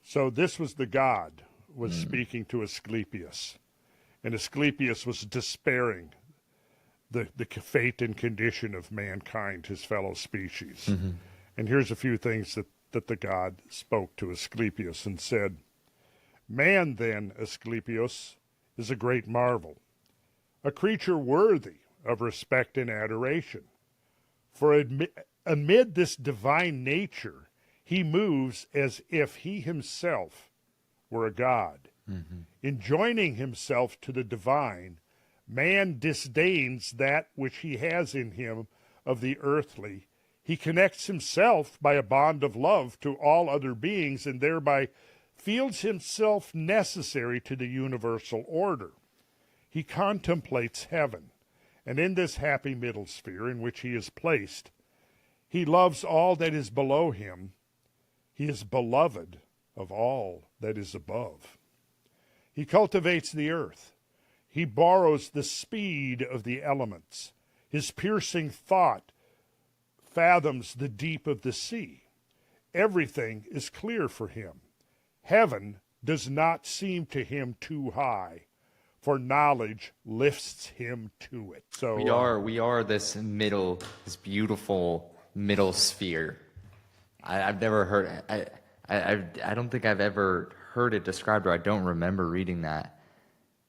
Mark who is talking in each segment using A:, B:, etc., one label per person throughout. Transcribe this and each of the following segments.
A: So this was the God was speaking to Asclepius, and Asclepius was despairing the fate and condition of mankind, his fellow species. And here's a few things that the God spoke to Asclepius and said, "Man, then, Asclepius, is a great marvel, a creature worthy of respect and adoration. For amid this divine nature, he moves as if he himself were a god. In joining himself to the divine, man disdains that which he has in him of the earthly. He connects himself by a bond of love to all other beings and thereby feels himself necessary to the universal order. He contemplates heaven, and in this happy middle sphere in which he is placed, he loves all that is below him. He is beloved of all that is above. He cultivates the earth. He borrows the speed of the elements. His piercing thought fathoms the deep of the sea. Everything is clear for him. Heaven does not seem to him too high, for knowledge lifts him to it." So
B: we are this beautiful middle sphere. I've never heard. I don't think I've ever heard it described, or I don't remember reading that.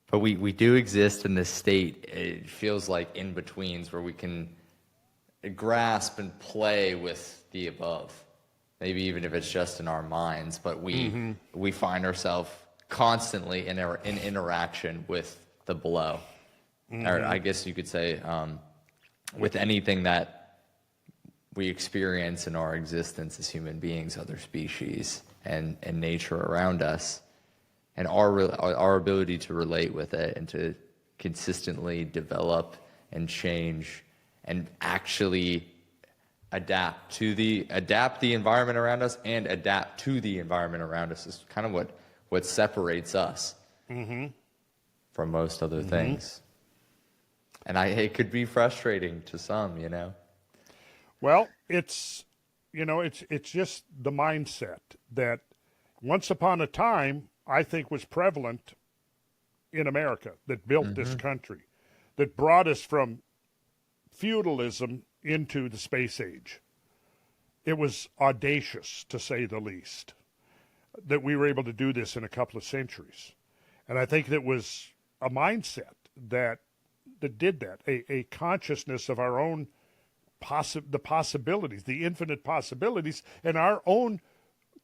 B: But we do exist in this state. It feels like in betweens where we can grasp and play with the above. Maybe even if it's just in our minds, but we find ourselves constantly in interaction with the below. Or I guess you could say with anything that we experience in our existence as human beings, other species, and nature around us, and our ability to relate with it and to consistently develop and change and actually adapt the environment around us and adapt to the environment around us is kind of what separates us from most other things. And it could be frustrating to some,
A: Well, it's just the mindset that once upon a time I think was prevalent in America, that built this country, that brought us from feudalism into the space age. It was audacious, to say the least, that we were able to do this in a couple of centuries. And I think that was a mindset that did that, a consciousness of our own the possibilities, the infinite possibilities, and our own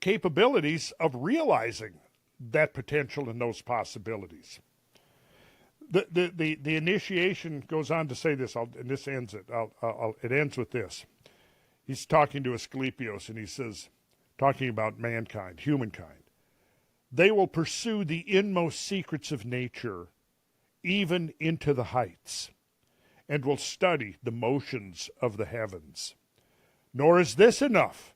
A: capabilities of realizing that potential and those possibilities. The initiation goes on to say this, and this ends it. It ends with this. He's talking to Asclepius, and he says, talking about mankind, humankind, "They will pursue the inmost secrets of nature, even into the heights, and will study the motions of the heavens. Nor is this enough.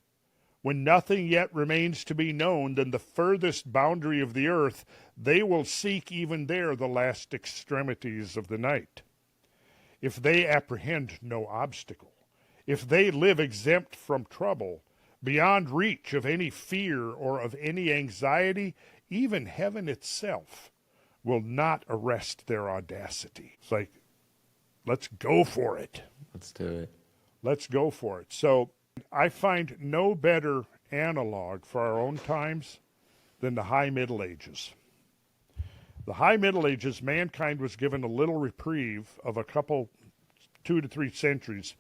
A: When nothing yet remains to be known than the furthest boundary of the earth, they will seek even there the last extremities of the night. If they apprehend no obstacle, if they live exempt from trouble, beyond reach of any fear or of any anxiety, even heaven itself will not arrest their audacity." It's like, let's go for it.
B: Let's do it.
A: Let's go for it. So I find no better analog for our own times than the High Middle Ages. The High Middle Ages, mankind was given a little reprieve of a couple, 2 to 3 centuries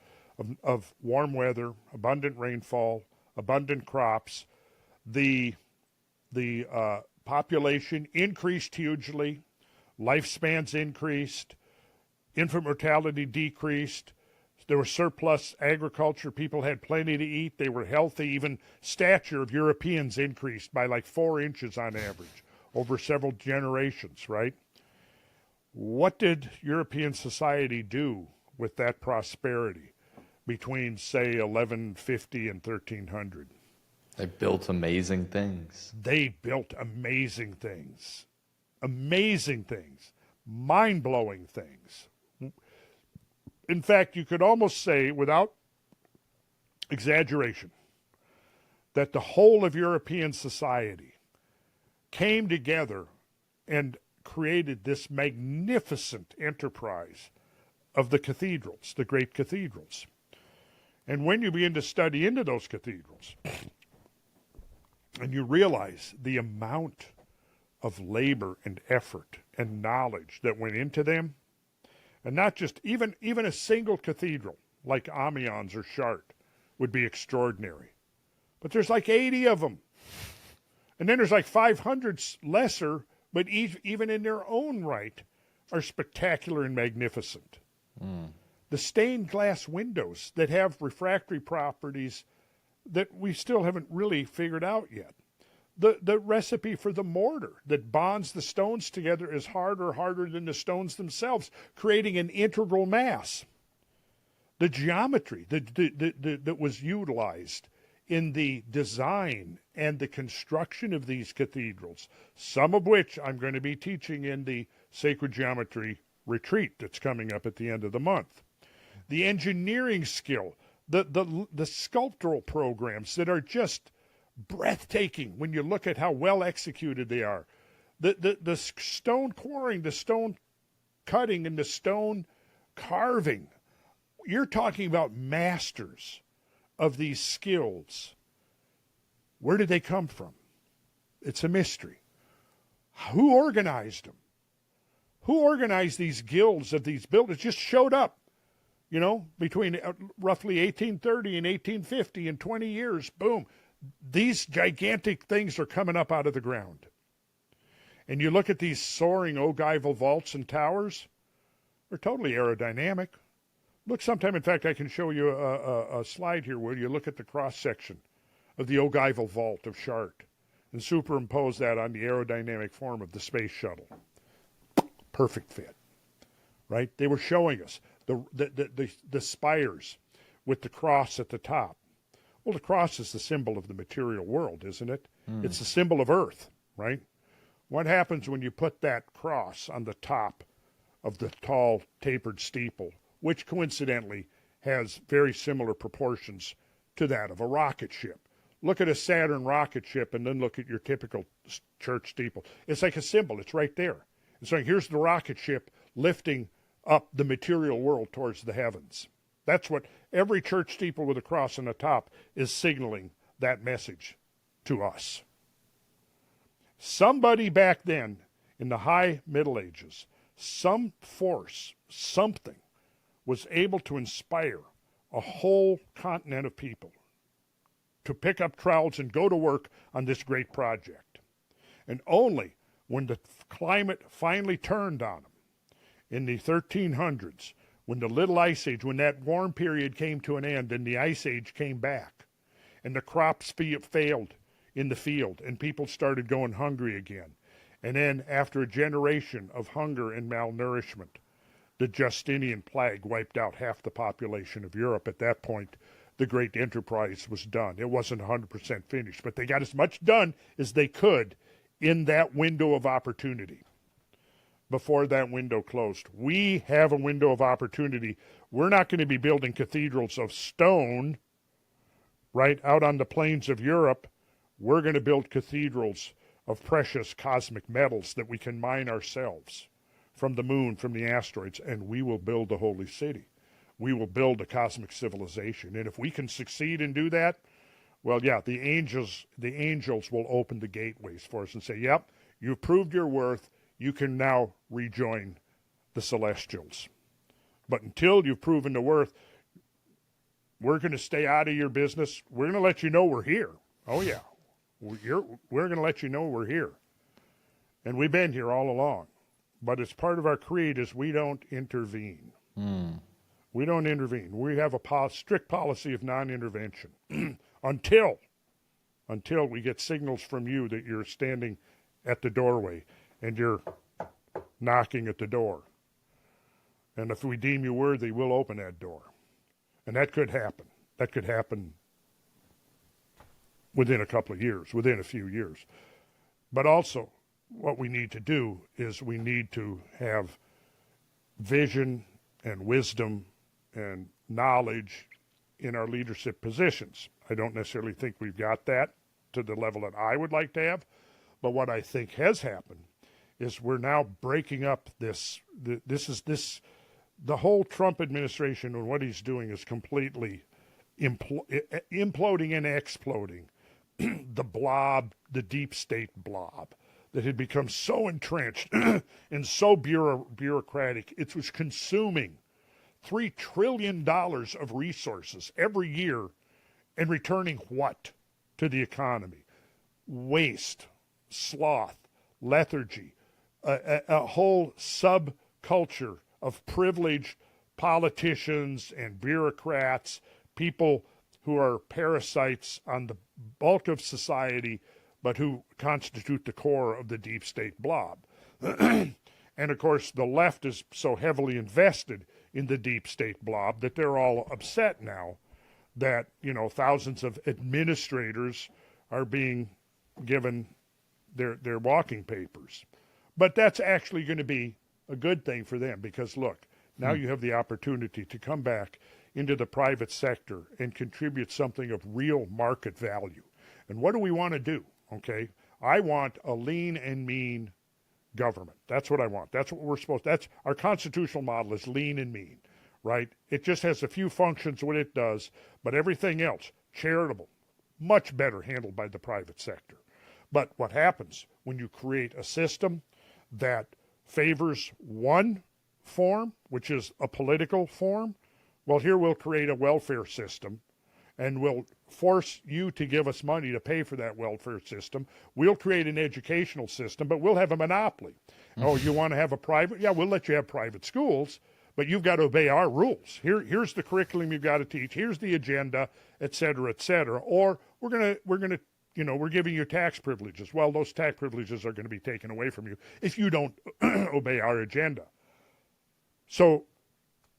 A: of warm weather, abundant rainfall, abundant crops. The population increased hugely, lifespans increased, infant mortality decreased. There was surplus agriculture. People had plenty to eat. They were healthy. Even stature of Europeans increased by like 4 inches on average over several generations, right? What did European society do with that prosperity between, say, 1150 and 1300?
B: They built amazing things.
A: They built amazing things. Amazing things. Mind-blowing things. In fact, you could almost say, without exaggeration, that the whole of European society came together and created this magnificent enterprise of the cathedrals, the great cathedrals. And when you begin to study into those cathedrals, and you realize the amount of labor and effort and knowledge that went into them, and not just even a single cathedral like Amiens or Chartres would be extraordinary. But there's like 80 of them. And then there's like 500 lesser, but even in their own right, are spectacular and magnificent. The stained glass windows that have refractory properties that we still haven't really figured out yet. The recipe for the mortar that bonds the stones together is harder than the stones themselves, creating an integral mass. The geometry that was utilized in the design and the construction of these cathedrals, some of which I'm going to be teaching in the Sacred Geometry retreat that's coming up at the end of the month. The engineering skill, the sculptural programs that are just breathtaking when you look at how well executed they are. The stone quarrying, the stone cutting, and the stone carving. You're talking about masters of these skills. Where did they come from? It's a mystery. Who organized them? Who organized these guilds of these builders? Just showed up, between roughly 1830 and 1850. In 20 years, boom, these gigantic things are coming up out of the ground. And you look at these soaring ogival vaults and towers, they're totally aerodynamic. Look sometime, in fact, I can show you a slide here where you look at the cross-section of the ogival vault of Chartres and superimpose that on the aerodynamic form of the space shuttle. Perfect fit, right? They were showing us the spires with the cross at the top. Well, the cross is the symbol of the material world, isn't it? It's the symbol of Earth, right? What happens when you put that cross on the top of the tall, tapered steeple, which coincidentally has very similar proportions to that of a rocket ship? Look at a Saturn rocket ship and then look at your typical church steeple. It's like a symbol. It's right there. It's like, here's the rocket ship lifting up the material world towards the heavens. That's what every church steeple with a cross on the top is signaling, that message to us. Somebody back then in the high Middle Ages, some force, something, was able to inspire a whole continent of people to pick up trowels and go to work on this great project. And only when the climate finally turned on them in the 1300s, when the Little Ice Age, when that warm period came to an end and the Ice Age came back, and the crops failed in the field, and people started going hungry again. And then after a generation of hunger and malnourishment, the Justinian plague wiped out half the population of Europe. At that point, the great enterprise was done. It wasn't 100% finished, but they got as much done as they could in that window of opportunity before that window closed. We have a window of opportunity. We're not going to be building cathedrals of stone right out on the plains of Europe. We're going to build cathedrals of precious cosmic metals that we can mine ourselves from the moon, from the asteroids, and we will build the holy city. We will build a cosmic civilization. And if we can succeed and do that, well, yeah, the angels will open the gateways for us and say, yep, you've proved your worth. You can now rejoin the celestials. But until you've proven the worth, we're going to stay out of your business. We're going to let you know we're here. Oh, yeah. We're going to let you know we're here. And we've been here all along. But it's part of our creed is we don't intervene. We don't intervene. We have a strict policy of non-intervention until we get signals from you that you're standing at the doorway and you're knocking at the door. And if we deem you worthy, we'll open that door. And that could happen. That could happen within a couple of years, within a few years. But also, what we need to do is we need to have vision and wisdom and knowledge in our leadership positions. I don't necessarily think we've got that to the level that I would like to have, But what I think has happened is we're now breaking up the whole Trump administration, and what he's doing is completely imploding and exploding the blob, the deep state blob that had become so entrenched and so bureaucratic. It was consuming $3 trillion of resources every year and returning what to the economy? Waste, sloth, lethargy, a whole subculture of privileged politicians and bureaucrats, people who are parasites on the bulk of society, but who constitute the core of the deep state blob. And of course, the left is so heavily invested in the deep state blob that they're all upset now that, thousands of administrators are being given their walking papers. But that's actually going to be a good thing for them because, look, now you have the opportunity to come back into the private sector and contribute something of real market value. And what do we want to do? Okay, I want a lean and mean government. That's what I want. That's what we're supposed to. That's our constitutional model is lean and mean, right? It just has a few functions what it does, but everything else, charitable, much better handled by the private sector. But what happens when you create a system that favors one form, which is a political form? Well, here we'll create a welfare system and we'll force you to give us money to pay for that welfare system. We'll create an educational system, but we'll have a monopoly. Oh, you want to have a private? Yeah, we'll let you have private schools, but you've got to obey our rules. Here's the curriculum you've got to teach. Here's the agenda, et cetera, et cetera. Or we're giving you tax privileges. Well, those tax privileges are going to be taken away from you if you don't obey our agenda. So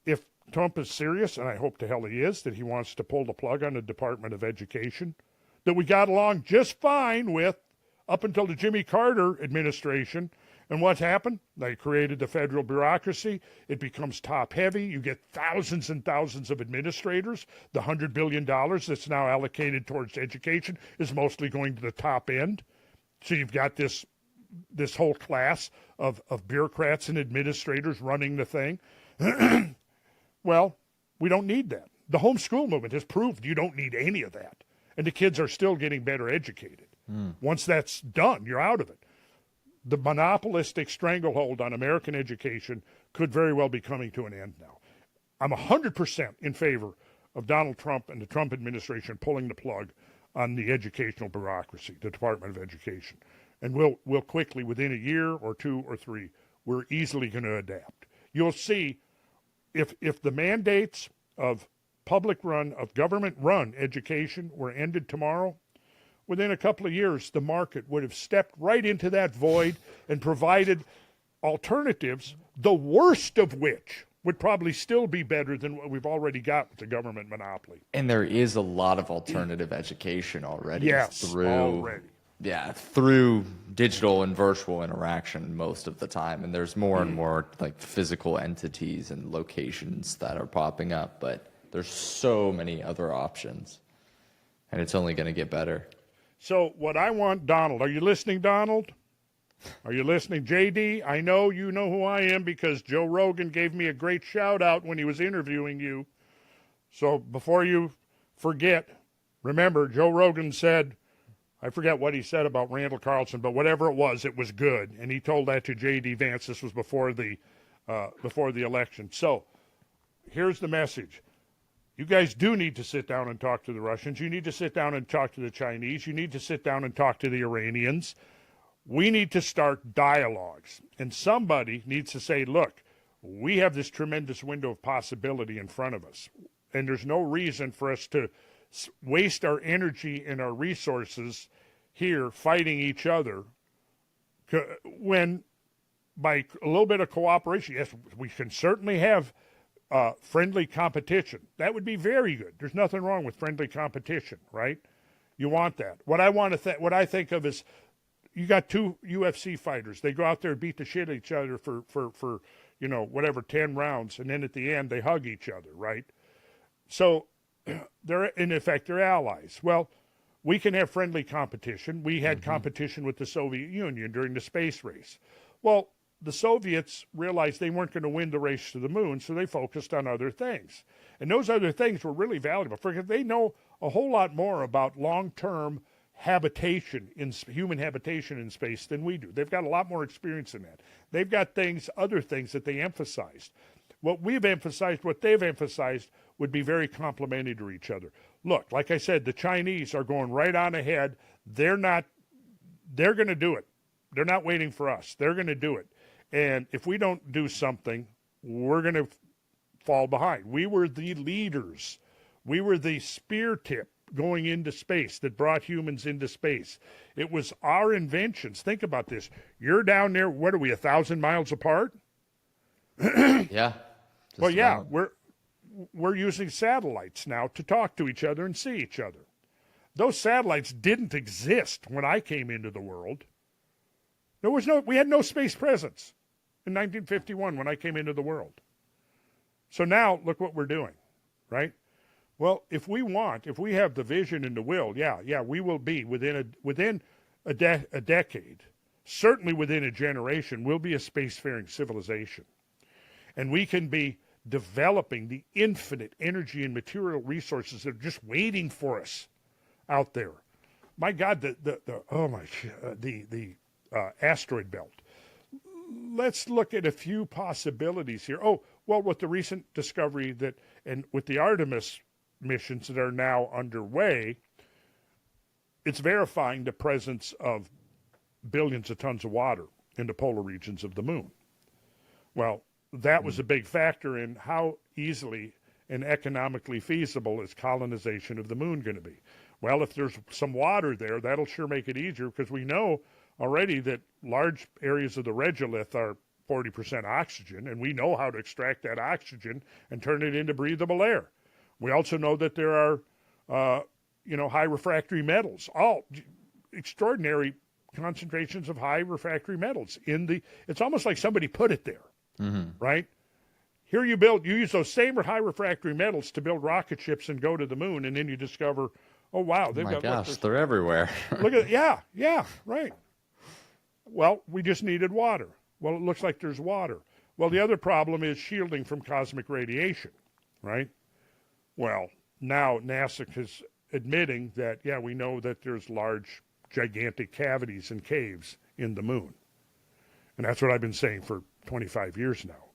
A: if Trump is serious, and I hope to hell he is, that he wants to pull the plug on the Department of Education, that we got along just fine with up until the Jimmy Carter administration. And what's happened? They created the federal bureaucracy. It becomes top-heavy. You get thousands and thousands of administrators. The $100 billion that's now allocated towards education is mostly going to the top end. So you've got this whole class of bureaucrats and administrators running the thing. Well, we don't need that. The homeschool movement has proved you don't need any of that. And the kids are still getting better educated. Once that's done, you're out of it. The monopolistic stranglehold on American education could very well be coming to an end now. I'm 100% in favor of Donald Trump and the Trump administration pulling the plug on the educational bureaucracy, the Department of Education. And we'll quickly, within a year or two or three, we're easily going to adapt. You'll see if the mandates of government-run education were ended tomorrow, within a couple of years, the market would have stepped right into that void and provided alternatives, the worst of which would probably still be better than what we've already got with the government monopoly.
B: And there is a lot of alternative education already.
A: Yes, already.
B: Yeah, through digital and virtual interaction most of the time. And there's more and more like physical entities and locations that are popping up, but there's so many other options. And it's only going to get better.
A: So what I want, Donald, are you listening, Donald? Are you listening? JD, I know you know who I am because Joe Rogan gave me a great shout out when he was interviewing you. So before you forget, remember, Joe Rogan said, I forget what he said about Randall Carlson, but whatever it was good. And he told that to J.D. Vance. This was before the election. So here's the message. You guys do need to sit down and talk to the Russians. You need to sit down and talk to the Chinese. You need to sit down and talk to the Iranians. We need to start dialogues. And somebody needs to say, look, we have this tremendous window of possibility in front of us. And there's no reason for us to waste our energy and our resources here fighting each other when by a little bit of cooperation, yes, we can certainly have friendly competition. That would be very good. There's nothing wrong with friendly competition, right? You want that. What I think of is you got two UFC fighters. They go out there and beat the shit out of each other for 10 rounds, and then at the end they hug each other, right? So they're allies. Well, we can have friendly competition. We had competition with the Soviet Union during the space race. Well, the Soviets realized they weren't going to win the race to the moon, so they focused on other things. And those other things were really valuable because they know a whole lot more about long-term habitation human habitation in space than we do. They've got a lot more experience in that. They've got other things that they emphasized. What we've emphasized, what they've emphasized, would be very complementary to each other. Look, like I said, the Chinese are going right on ahead. They're going to do it. They're not waiting for us. They're going to do it. And if we don't do something, we're going to fall behind. We were the leaders. We were the spear tip going into space that brought humans into space. It was our inventions. Think about this. You're down there, what are we, 1,000 miles apart?
B: Yeah.
A: Well, yeah, we're using satellites now to talk to each other and see each other. Those satellites didn't exist when I came into the world. We had no space presence in 1951 when I came into the world. So now look what we're doing, right? Well, if we have the vision and the will, we will be within a decade, certainly within a generation, we'll be a spacefaring civilization. And we can be developing the infinite energy and material resources that are just waiting for us out there. My God, the asteroid belt. Let's look at a few possibilities here. Oh, well, with the recent discovery and with the Artemis missions that are now underway, it's verifying the presence of billions of tons of water in the polar regions of the moon. Well, that was a big factor in how easily and economically feasible is colonization of the moon going to be. Well, if there's some water there, that'll sure make it easier because we know already that large areas of the regolith are 40% oxygen, and we know how to extract that oxygen and turn it into breathable air. We also know that there are, high refractory metals, all extraordinary concentrations of high refractory metals it's almost like somebody put it there, right? Here you use those same high refractory metals to build rocket ships and go to the moon, and then you discover, oh wow,
B: they're everywhere.
A: Look at yeah, right. Well, we just needed water. Well, it looks like there's water. Well, the other problem is shielding from cosmic radiation, right? Well, now NASA is admitting that, we know that there's large, gigantic cavities and caves in the moon. And that's what I've been saying for 25 years now,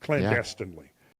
A: clandestinely.